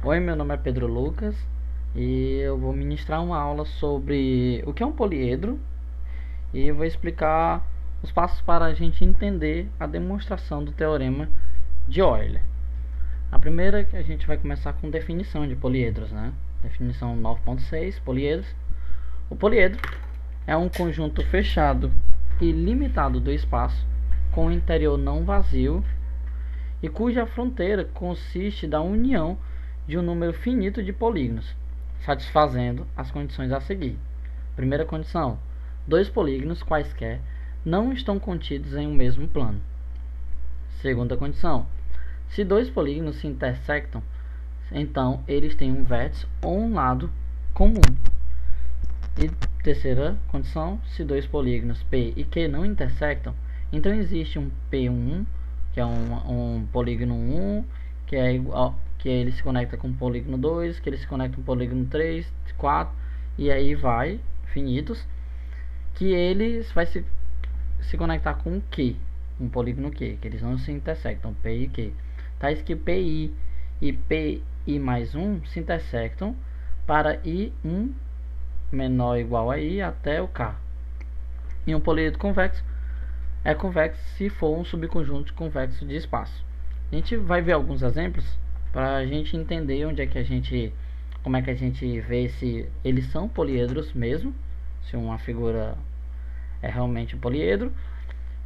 Oi, meu nome é Pedro Lucas e eu vou ministrar uma aula sobre o que é um poliedro e eu vou explicar os passos para a gente entender a demonstração do teorema de Euler. A primeira que a gente vai começar com definição de poliedros, né? Definição 9.6, poliedros. O poliedro é um conjunto fechado e limitado do espaço com o interior não vazio e cuja fronteira consiste da união de um número finito de polígonos, satisfazendo as condições a seguir. Primeira condição: dois polígonos quaisquer não estão contidos em um mesmo plano. Segunda condição: se dois polígonos se intersectam, então eles têm um vértice ou um lado comum. E terceira condição: se dois polígonos P e Q não intersectam, então existe um P1, que é um polígono 1, que é igual, que ele se conecta com o polígono 2, que ele se conecta com o polígono 3, 4, e aí vai, finitos, que eles vai se conectar com o Q, um polígono Q, que eles não se intersectam, P e Q. Tais que PI e PI mais 1 se intersectam para I1 menor ou igual a I até o K. E um poliedro convexo é convexo se for um subconjunto convexo de espaço. A gente vai ver alguns exemplos para a gente entender onde é que a gente, como é que a gente vê se eles são poliedros mesmo, se uma figura é realmente um poliedro,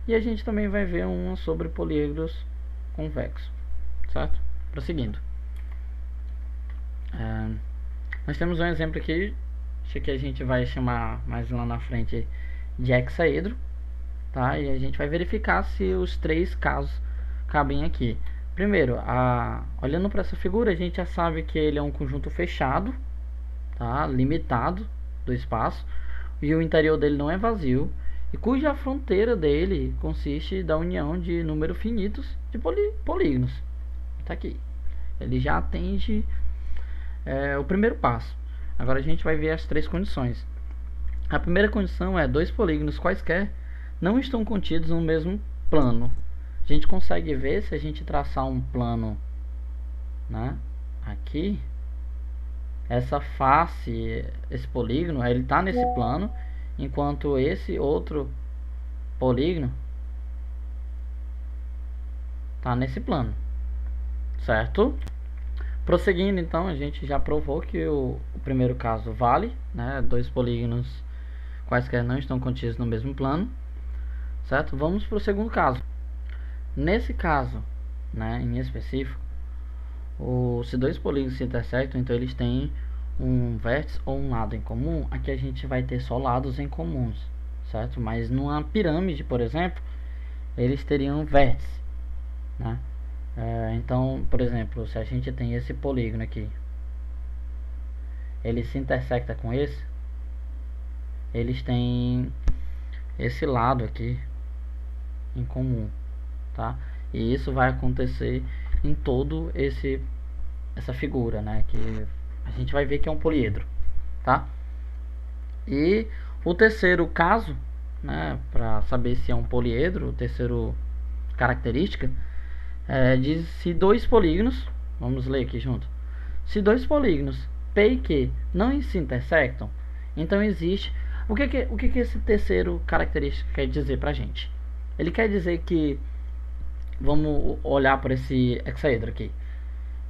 e a gente também vai ver uma sobre poliedros convexos, certo? Prosseguindo, nós temos um exemplo aqui, isso que a gente vai chamar mais lá na frente de hexaedro, tá? E a gente vai verificar se os três casos cabem aqui. Primeiro, olhando para essa figura, a gente já sabe que ele é um conjunto fechado, tá? Limitado do espaço, e o interior dele não é vazio, e cuja fronteira dele consiste da união de números finitos de polígonos. Tá aqui. Ele já atende o primeiro passo. Agora a gente vai ver as três condições. A primeira condição é dois polígonos quaisquer não estão contidos no mesmo plano. A gente consegue ver se a gente traçar um plano, né, aqui, essa face, esse polígono, ele está nesse plano, enquanto esse outro polígono está nesse plano, certo? Prosseguindo, então, a gente já provou que o primeiro caso vale, né, dois polígonos quaisquer não estão contidos no mesmo plano, certo? Vamos para o segundo caso. Nesse caso, né, em específico, se dois polígonos se intersectam, então eles têm um vértice ou um lado em comum. Aqui a gente vai ter só lados em comuns, certo? Mas numa pirâmide, por exemplo, eles teriam vértice, né? Então, por exemplo, se a gente tem esse polígono aqui, ele se intersecta com esse, eles têm esse lado aqui em comum, tá? E isso vai acontecer em todo essa figura, né, que a gente vai ver que é um poliedro, tá? E o terceiro caso, né, para saber se é um poliedro, o terceiro característica diz se dois polígonos, vamos ler aqui junto, se dois polígonos P e Q não se intersectam, então existe. O que esse terceiro característica quer dizer pra gente? Ele quer dizer que, vamos olhar para esse hexaedro aqui,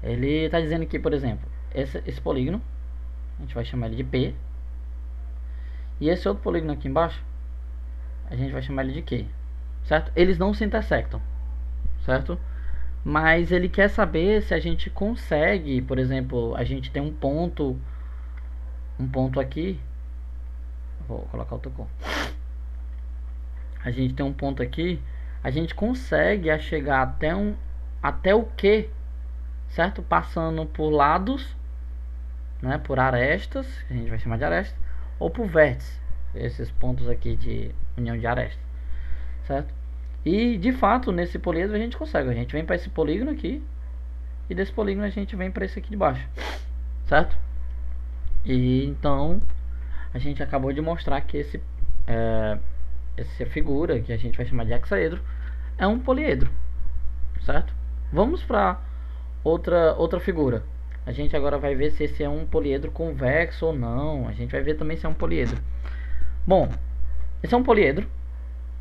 ele está dizendo que, por exemplo, esse polígono, a gente vai chamar ele de P, e esse outro polígono aqui embaixo, a gente vai chamar ele de Q, certo? Eles não se intersectam, certo? Mas ele quer saber se a gente consegue, por exemplo, a gente tem um ponto aqui, vou colocar outra cor, a gente tem um ponto aqui, a gente consegue chegar até o Q, certo? Passando por lados, né, por arestas, que a gente vai chamar de arestas, ou por vértices, esses pontos aqui de união de arestas, certo? E de fato nesse poliedro a gente consegue, a gente vem para esse polígono aqui, e desse polígono a gente vem para esse aqui de baixo, certo? E então a gente acabou de mostrar que essa figura, que a gente vai chamar de hexaedro, é um poliedro, certo? Vamos para outra figura. A gente agora vai ver se esse é um poliedro convexo ou não. A gente vai ver também se é um poliedro. Bom, esse é um poliedro,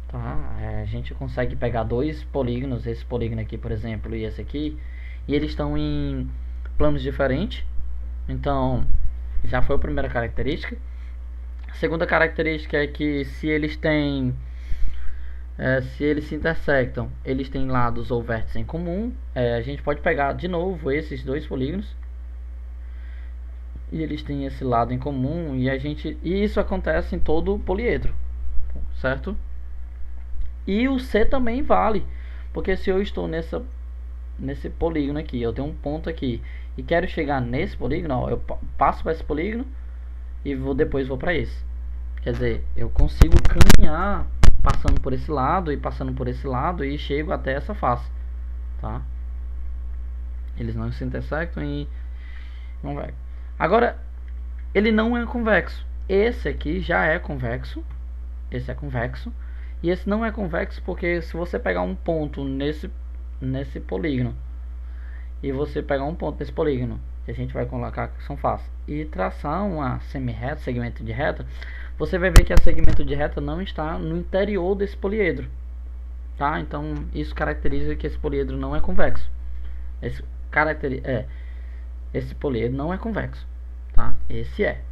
tá? A gente consegue pegar dois polígonos, esse polígono aqui, por exemplo, e esse aqui, e eles estão em planos diferentes. Então, já foi a primeira característica. A segunda característica é que se eles se intersectam, eles têm lados ou vértices em comum. A gente pode pegar de novo esses dois polígonos e eles têm esse lado em comum, e isso acontece em todo poliedro, certo? E o C também vale, porque se eu estou nesse polígono aqui, eu tenho um ponto aqui e quero chegar nesse polígono, ó, eu passo para esse polígono e depois vou para esse. Quer dizer, eu consigo caminhar passando por esse lado e passando por esse lado e chego até essa face, tá? Eles não se intersectam e não vai. Agora, ele não é convexo. Esse aqui já é convexo. Esse é convexo. E esse não é convexo porque se você pegar um ponto nesse polígono e você pegar um ponto nesse polígono, que a gente vai colocar que são faces, e traçar uma semi-reta, segmento de reta, você vai ver que a segmento de reta não está no interior desse poliedro, tá? Então isso caracteriza que esse poliedro não é convexo. Esse poliedro não é convexo, tá? Esse é.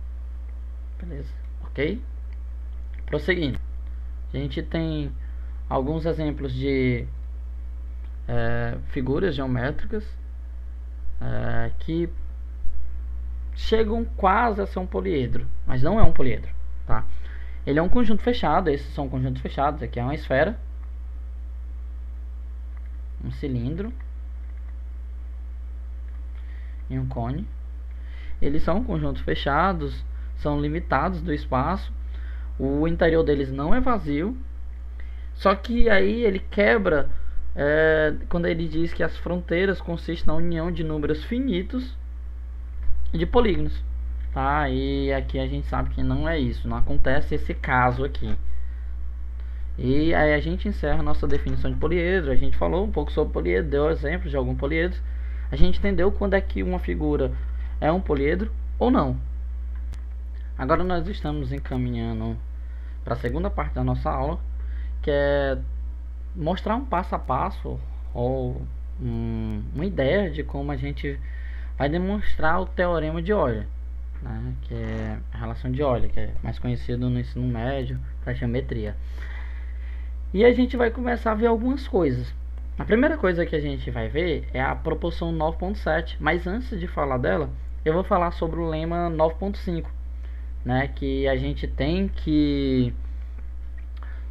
Beleza? Ok? Prosseguindo. A gente tem alguns exemplos de figuras geométricas que chegam quase a ser um poliedro, mas não é um poliedro, tá? Ele é um conjunto fechado. Esses são conjuntos fechados. Aqui é uma esfera, um cilindro e um cone. Eles são conjuntos fechados, são limitados do espaço. O interior deles não é vazio. Só que aí ele quebra quando ele diz que as fronteiras consistem na união de números finitos de polígonos, tá? E aqui a gente sabe que não é isso, não acontece esse caso aqui. E aí a gente encerra a nossa definição de poliedro. A gente falou um pouco sobre poliedro, deu exemplos de alguns poliedros. A gente entendeu quando é que uma figura é um poliedro ou não. Agora nós estamos encaminhando para a segunda parte da nossa aula, que é mostrar um passo a passo ou uma ideia de como a gente vai demonstrar o teorema de Euler, né? Que é a relação de Euler, que é mais conhecido no ensino médio para geometria. E a gente vai começar a ver algumas coisas. A primeira coisa que a gente vai ver é a proporção 9.7, mas antes de falar dela, eu vou falar sobre o lema 9.5, né? Que a gente tem que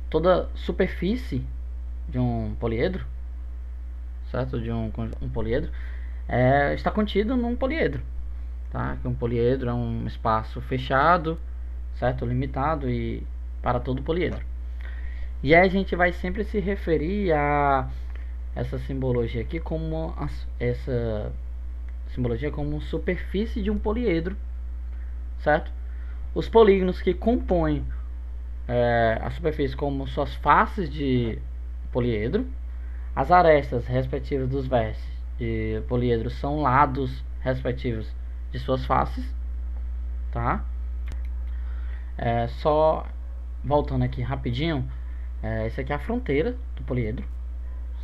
toda superfície de um poliedro, certo? De um poliedro está contido num poliedro, tá? Que um poliedro é um espaço fechado, certo? Limitado e para todo poliedro. E aí a gente vai sempre se referir a essa simbologia aqui como superfície de um poliedro, certo? Os polígonos que compõem a superfície como suas faces de poliedro. As arestas respectivas dos vértices de poliedro são lados respectivos de suas faces, tá? Só voltando aqui rapidinho, essa aqui é a fronteira do poliedro,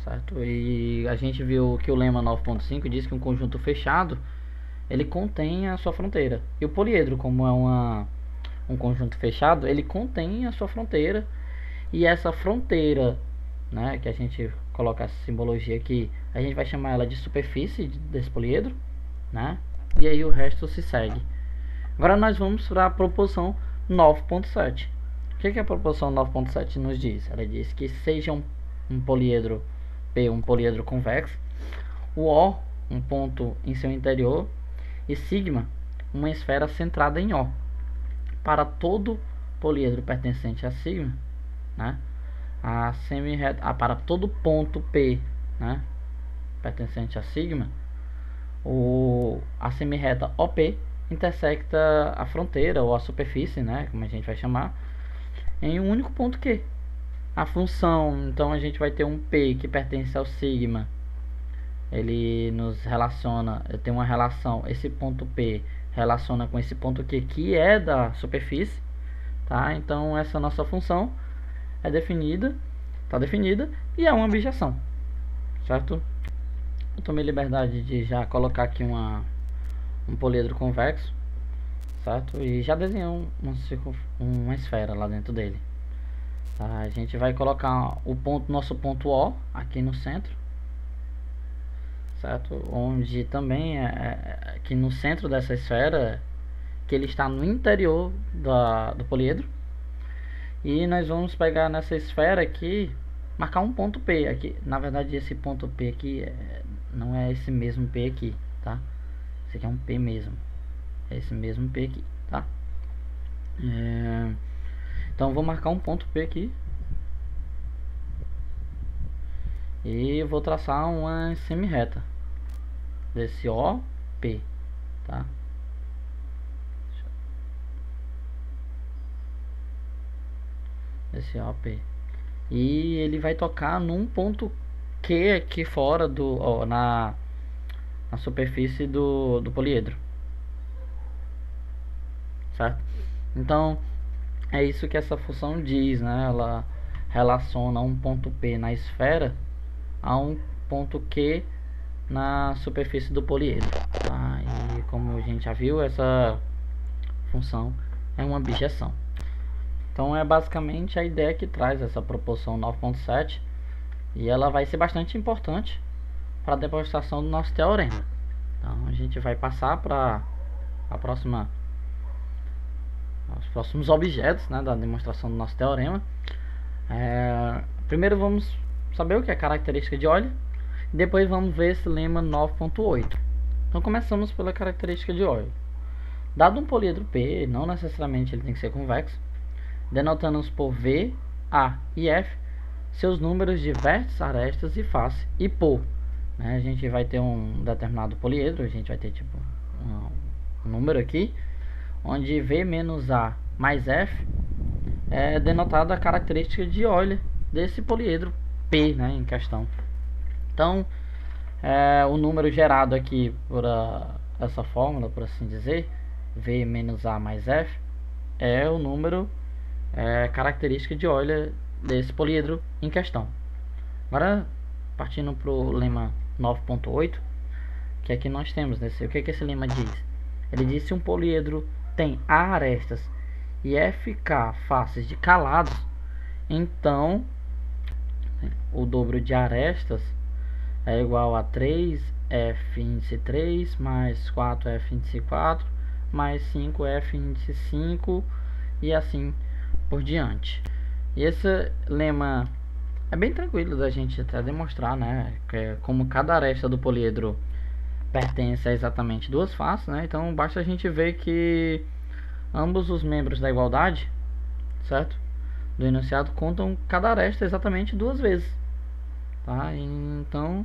certo? E a gente viu que o lema 9.5 diz que um conjunto fechado ele contém a sua fronteira, e o poliedro, como é um conjunto fechado, ele contém a sua fronteira, e essa fronteira, né, que a gente coloca essa simbologia aqui, a gente vai chamar ela de superfície desse poliedro, né? E aí o resto se segue. Agora nós vamos para a proporção 9.7. O que a proporção 9.7 nos diz? Ela diz que seja um poliedro P um poliedro convexo, o O um ponto em seu interior e sigma uma esfera centrada em O. Para todo poliedro pertencente a sigma, né, a semi-reta, para todo ponto P, né, pertencente a sigma, a semi-reta OP intersecta a fronteira ou a superfície, né, como a gente vai chamar, em um único ponto Q. A função, então a gente vai ter um P que pertence ao sigma ele nos relaciona, tem uma relação, esse ponto P relaciona com esse ponto Q, que é da superfície, tá? Então essa nossa função é definida, está definida, e é uma objeção, certo? Eu tomei liberdade de já colocar aqui um poliedro convexo, certo? E já desenhei uma esfera lá dentro dele. Tá? A gente vai colocar o nosso ponto O aqui no centro, certo? Onde também aqui no centro dessa esfera, que ele está no interior do poliedro. E nós vamos pegar nessa esfera aqui, marcar um ponto P aqui. Na verdade, esse ponto P aqui não é esse mesmo P aqui, tá? Esse aqui é um P mesmo. É esse mesmo P aqui, tá? Então vou marcar um ponto P aqui. E vou traçar uma semi-reta desse OP, tá? Esse OP. E ele vai tocar num ponto Q aqui fora na superfície do poliedro, certo? Então é isso que essa função diz, né? Ela relaciona um ponto P na esfera a um ponto Q na superfície do poliedro, tá? E como a gente já viu, essa função é uma objeção. Então é basicamente a ideia que traz essa proporção 9.7, e ela vai ser bastante importante para a demonstração do nosso teorema. Então a gente vai passar para os próximos objetos, né, da demonstração do nosso teorema. Primeiro vamos saber o que é característica de Euler, e depois vamos ver esse lema 9.8. Então começamos pela característica de Euler. Dado um poliedro P, não necessariamente ele tem que ser convexo, denotando-os por V, A e F, seus números de vértices, arestas e face, e por, né, a gente vai ter um determinado poliedro, a gente vai ter tipo um número aqui, onde V menos A mais F é denotada a característica de Euler desse poliedro P, né, em questão. Então, o número gerado aqui por essa fórmula, por assim dizer, V menos A mais F, é o número característica de Euler desse poliedro em questão. Agora, partindo para o lema 9.8, que aqui nós temos, né? O que esse lema diz? Ele diz que se um poliedro tem A arestas e FK faces de calados, então o dobro de arestas é igual a 3F índice 3 mais 4F índice 4 mais 5F índice 5 e assim por diante. E esse lema é bem tranquilo da gente até demonstrar, né? Que como cada aresta do poliedro pertence a exatamente duas faces, né? Então basta a gente ver que ambos os membros da igualdade, certo? Do enunciado contam cada aresta exatamente duas vezes, tá? Então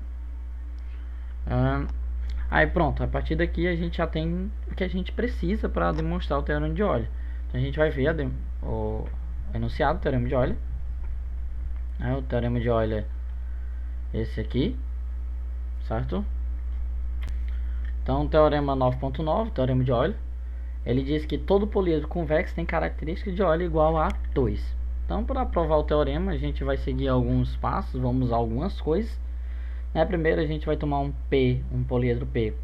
aí pronto, a partir daqui a gente já tem o que a gente precisa para demonstrar o teorema de Euler. Então a gente vai ver o enunciado do teorema de Euler, né? O teorema de Euler esse aqui, certo? Então o teorema 9.9, teorema de Euler, ele diz que todo poliedro convexo tem característica de Euler igual a 2. Então, para provar o teorema, a gente vai seguir alguns passos, vamos usar algumas coisas, né? Primeiro a gente vai tomar um poliedro P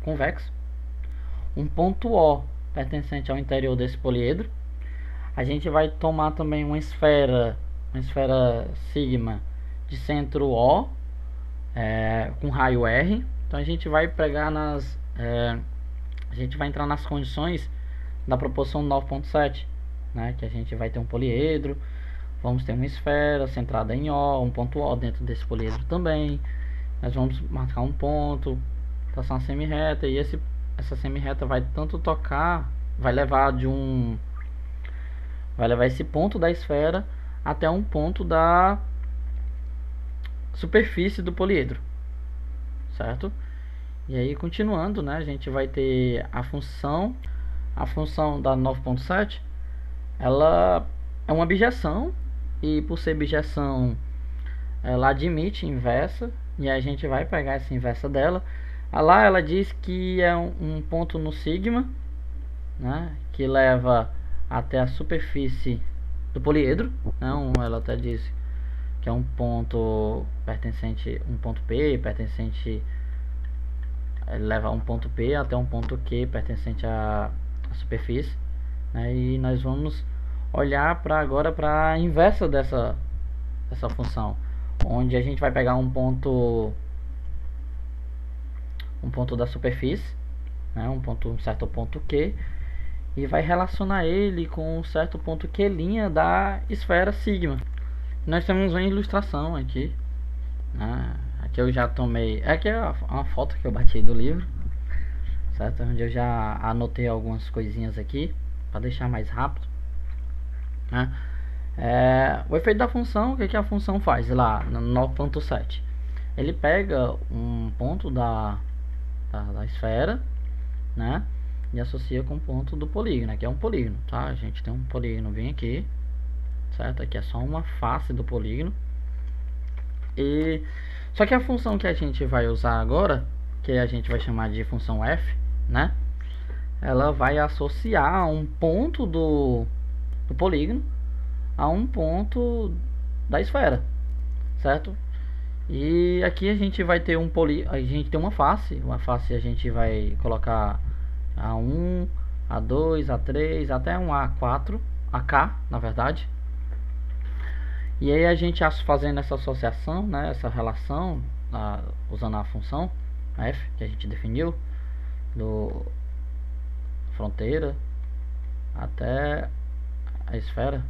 convexo, um ponto O pertencente ao interior desse poliedro. A gente vai tomar também uma esfera sigma de centro O, com raio R. Então a gente vai pegar a gente vai entrar nas condições da proporção 9.7, né? Que a gente vai ter um poliedro, vamos ter uma esfera centrada em O, um ponto O dentro desse poliedro também. Nós vamos marcar um ponto, traçar uma semi-reta, e essa semi-reta vai tanto tocar, vai levar esse ponto da esfera até um ponto da superfície do poliedro, certo? E aí, continuando, né, a gente vai ter a função da 9.7, ela é uma objeção, e por ser objeção ela admite inversa, E a gente vai pegar essa inversa dela. Lá ela diz que é um ponto no sigma, né, que leva até a superfície do poliedro. Não, ela até diz que é um ponto pertencente, um ponto P pertencente, leva um ponto P até um ponto Q pertencente à superfície, né, e nós vamos olhar para agora para a inversa dessa função, onde a gente vai pegar um ponto da superfície, né, um certo ponto Q, e vai relacionar ele com um certo ponto Q' da esfera sigma. Nós temos uma ilustração aqui, né? Aqui eu já tomei, aqui é uma foto que eu bati do livro, certo? Onde eu já anotei algumas coisinhas aqui para deixar mais rápido, né? O efeito da função, o que a função faz lá no 9.7? Ele pega um ponto da esfera, né, e associa com o ponto do polígono. Aqui é um polígono, tá? A gente tem um polígono bem aqui, certo? Aqui é só uma face do polígono. E só que a função que a gente vai usar agora, que a gente vai chamar de função f, né, ela vai associar um ponto do polígono a um ponto da esfera, certo? E aqui a gente vai ter a gente tem uma face a gente vai colocar A1, A2, A3, até um A4, AK, na verdade. E aí a gente fazendo essa associação, né, essa relação, usando a função f que a gente definiu, do fronteira até a esfera,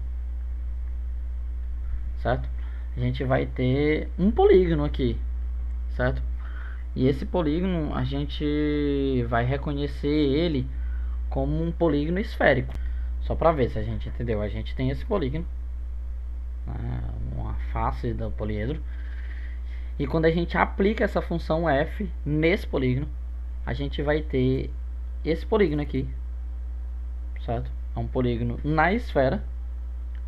certo? A gente vai ter um polígono aqui, certo? E esse polígono a gente vai reconhecer ele como um polígono esférico. Só para ver se a gente entendeu. A gente tem esse polígono, né, uma face do poliedro. E quando a gente aplica essa função f nesse polígono, a gente vai ter esse polígono aqui, certo? É um polígono na esfera,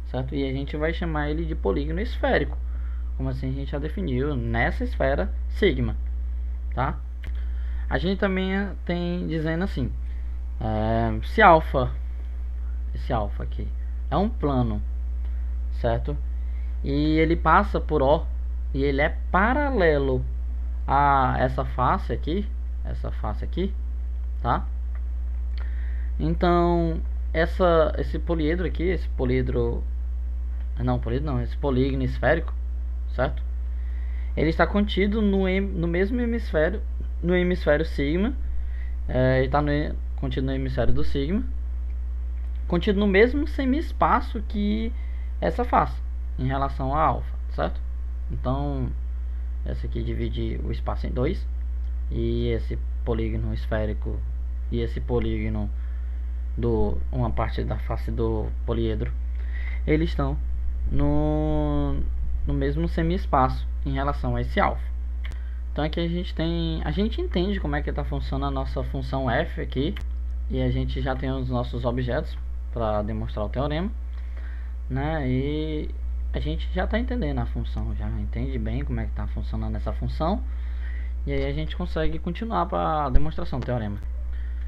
certo? E a gente vai chamar ele de polígono esférico, como assim a gente já definiu, nessa esfera sigma, tá? A gente também tem dizendo assim, se esse alfa aqui é um plano, certo? E ele passa por O, e ele é paralelo a essa face aqui, tá? Então esse políedro aqui, esse polígono esférico, certo? Ele está contido no mesmo hemisfério, no hemisfério sigma. Ele está contido no hemisfério do sigma, contido no mesmo semi-espaço que essa face em relação a alfa, certo? Então essa aqui divide o espaço em dois, e esse polígono esférico e esse polígono uma parte da face do poliedro, eles estão no mesmo semi-espaço em relação a esse alfa. Então aqui a gente entende como é que está funcionando a nossa função f aqui, e a gente já tem os nossos objetos para demonstrar o teorema, né? E a gente já está entendendo a função, já entende bem como é que está funcionando essa função, e aí a gente consegue continuar para a demonstração do teorema.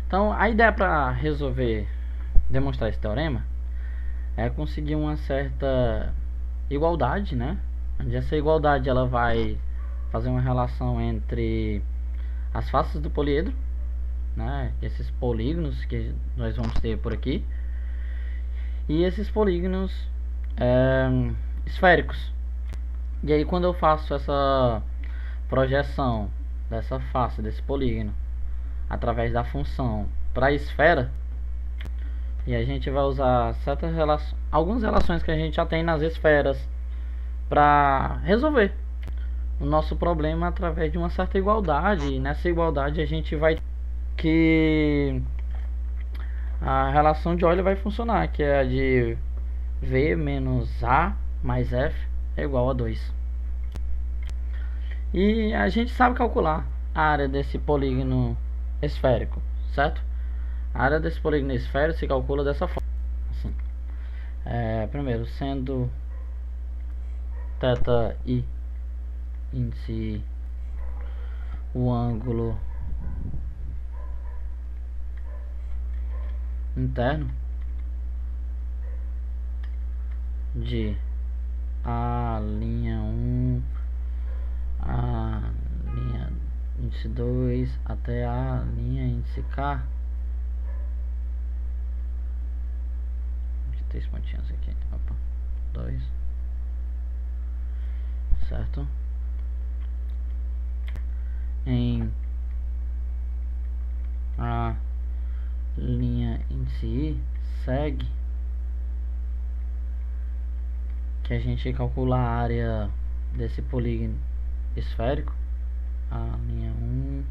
Então a ideia para demonstrar esse teorema é conseguir uma certa igualdade, né? Onde essa igualdade ela vai fazer uma relação entre as faces do poliedro, né, esses polígonos que nós vamos ter por aqui, e esses polígonos esféricos. E aí quando eu faço essa projeção dessa face, desse polígono, através da função para a esfera, e a gente vai usar algumas relações que a gente já tem nas esferas para resolver o nosso problema através de uma certa igualdade. E nessa igualdade a gente vai que a relação de Euler vai funcionar, que é a de V menos A mais F é igual a 2. E a gente sabe calcular a área desse polígono esférico, certo? A área desse polígono esférico se calcula dessa forma, assim. Primeiro, sendo θ i índice o ângulo interno de a linha 1, a linha índice 2 até a linha índice K. Tem 3 pontinhos aqui. Opa, 2. Certo? Em a linha índice I segue que a gente calcula a área desse polígono esférico, a linha 1,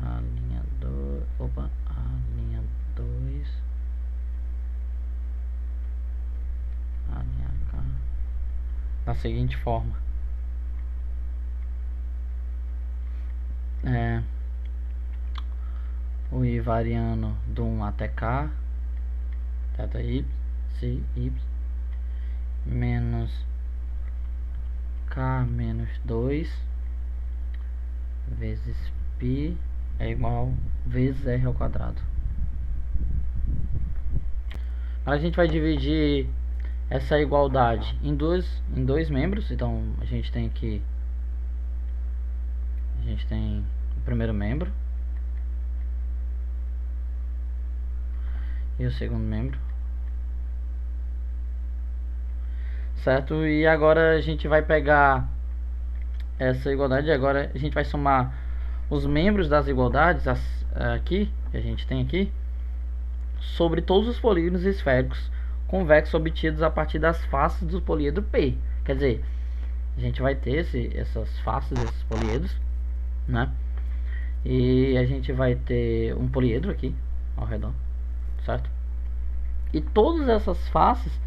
a linha 2, opa, a linha 2, a linha K, da seguinte forma: o I variando do 1 até K, θ y, C y, menos K menos 2 vezes π é igual vezes R ao quadrado. A gente vai dividir essa igualdade em dois membros. Então a gente tem aqui, a gente tem o primeiro membro e o segundo membro, certo? E agora a gente vai pegar essa igualdade, agora a gente vai somar os membros das igualdades aqui, que a gente tem aqui, sobre todos os polígonos esféricos convexos obtidos a partir das faces do poliedro P. Quer dizer, a gente vai ter essas faces desses poliedros, né? E a gente vai ter um poliedro aqui ao redor, certo? E todas essas faces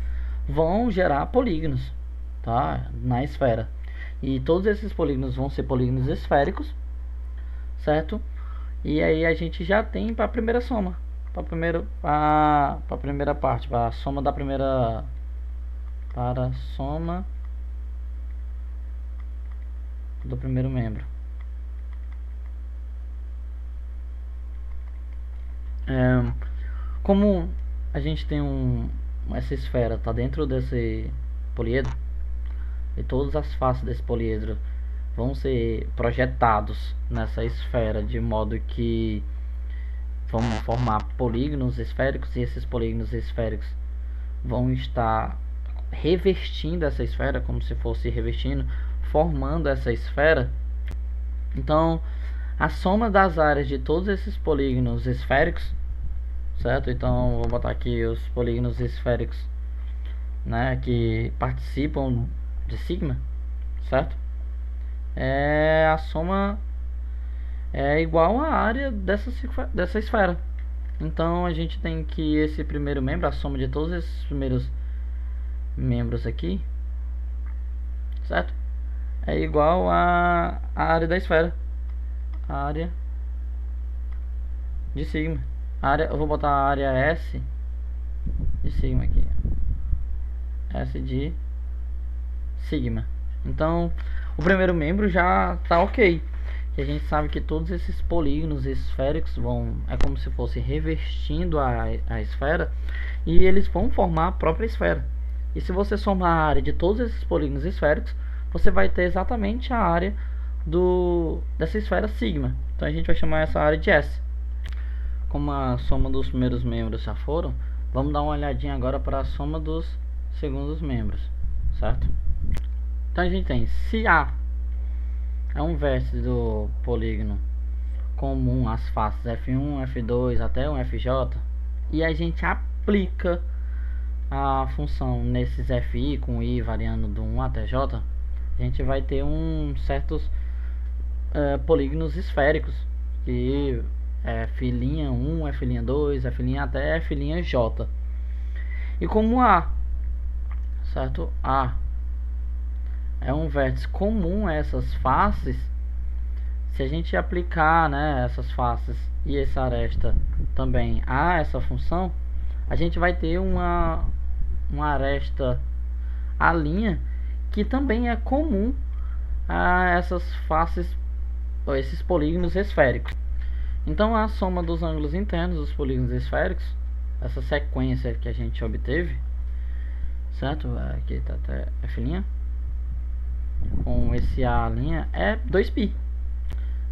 vão gerar polígonos, tá? Na esfera. E todos esses polígonos vão ser polígonos esféricos, certo? E aí a gente já tem para a primeira soma, para a primeira parte, para a soma da primeira, para a soma do primeiro membro. Como a gente tem essa esfera tá dentro desse poliedro, e todas as faces desse poliedro vão ser projetados nessa esfera de modo que vão formar polígonos esféricos, e esses polígonos esféricos vão estar revestindo essa esfera, como se fosse revestindo, formando essa esfera. Então a soma das áreas de todos esses polígonos esféricos, certo? Então vou botar aqui os polígonos esféricos, né, que participam de sigma, certo? A soma é igual à área dessa esfera. Então a gente tem que esse primeiro membro, a soma de todos esses primeiros membros aqui, certo? É igual à área da esfera, a área de sigma. Eu vou botar a área S de sigma aqui, S de sigma. Então o primeiro membro já tá ok, que a gente sabe que todos esses polígonos esféricos é como se fosse revestindo a esfera, e eles vão formar a própria esfera. E se você somar a área de todos esses polígonos esféricos, você vai ter exatamente a área dessa esfera sigma. Então a gente vai chamar essa área de S. Como a soma dos primeiros membros já foram, vamos dar uma olhadinha agora para a soma dos segundos membros, certo? Então a gente tem, se A é um vértice do polígono comum às faces F1, F2 até um FJ, e a gente aplica a função nesses FI com I variando do 1 até J, a gente vai ter certos polígonos esféricos, que é F'1, F'2, F' até F'J. E como A, certo? A é um vértice comum a essas faces, se a gente aplicar, né, essas faces e essa aresta também a essa função, a gente vai ter uma aresta A' que também é comum a essas faces esses polígonos esféricos. Então a soma dos ângulos internos dos polígonos esféricos, essa sequência que a gente obteve, certo? Aqui está até F' com esse A' é 2π.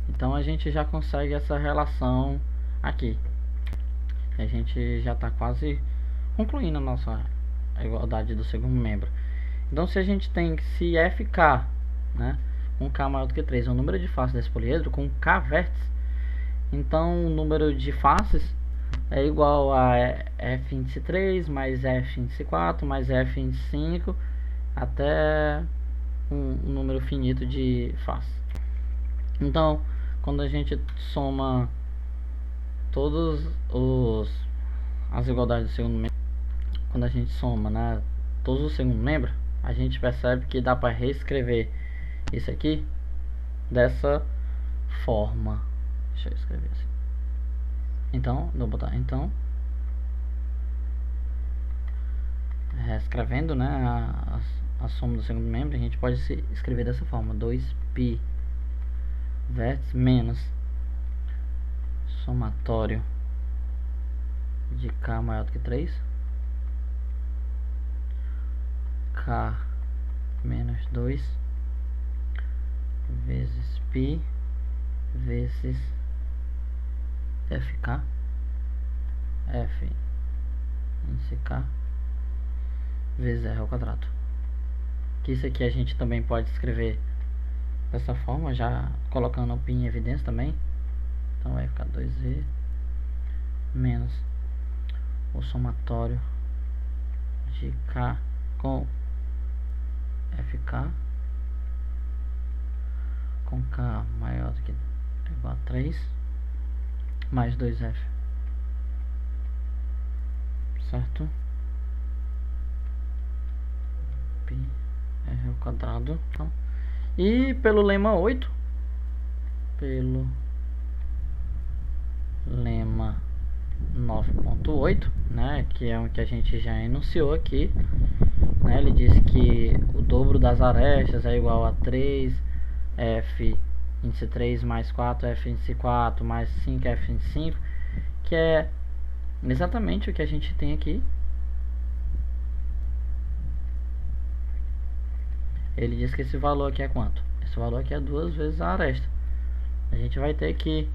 Então a gente já consegue essa relação aqui. A gente já está quase concluindo a nossa igualdade do segundo membro. Então se a gente tem que se FK, né, com K maior do que 3 é o número de faces desse poliedro com K vértices, então o número de faces é igual a F índice 3 mais F índice 4 mais F índice 5 até um número finito de faces. Então quando a gente soma todos as igualdades do segundo membro, quando a gente soma, né, todos os segundo membros, a gente percebe que dá para reescrever isso aqui dessa forma. Deixa eu escrever assim. Então, vou botar reescrevendo, né, a soma do segundo membro, a gente pode se escrever dessa forma: 2π vértices menos somatório de K maior do que 3, K menos 2 vezes π vezes FK, F índice K vezes R ao quadrado. Que isso aqui a gente também pode escrever dessa forma, já colocando o π em evidência também. Então vai ficar 2V menos o somatório de K com FK com K maior do que igual a 3 mais 2F, certo? Π R ao quadrado. Então, e pelo lema 8, pelo lema 9.8, né, que é o que a gente já enunciou aqui, né, ele diz que o dobro das arestas é igual a 3F índice 3 mais 4F índice 4 mais 5F índice 5, que é exatamente o que a gente tem aqui. Ele diz que esse valor aqui é quanto? Esse valor aqui é 2 vezes a aresta. A gente vai ter que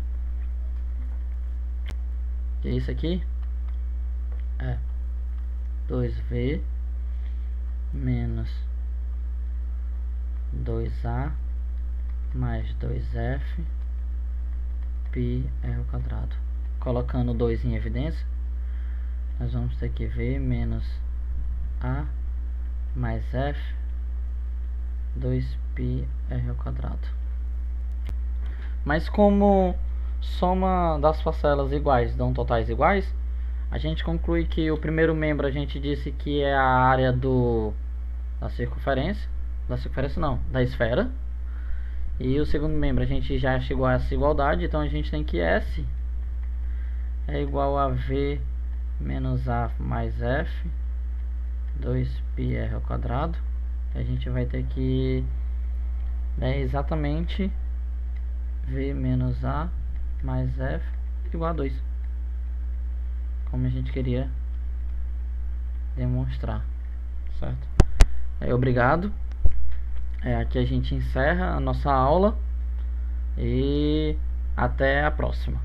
isso aqui é 2V menos 2A mais 2F π R ao quadrado. Colocando 2 em evidência, nós vamos ter que V menos A mais F 2π R ao quadrado. Mas como soma das parcelas iguais dão totais iguais, a gente conclui que o primeiro membro a gente disse que é a área da circunferência, da esfera, e o segundo membro a gente já chegou a essa igualdade, então a gente tem que S é igual a V menos A mais F 2π R ao quadrado. A gente vai ter que exatamente V menos A mais F igual a 2, como a gente queria demonstrar, certo? Obrigado. Aqui a gente encerra a nossa aula e até a próxima.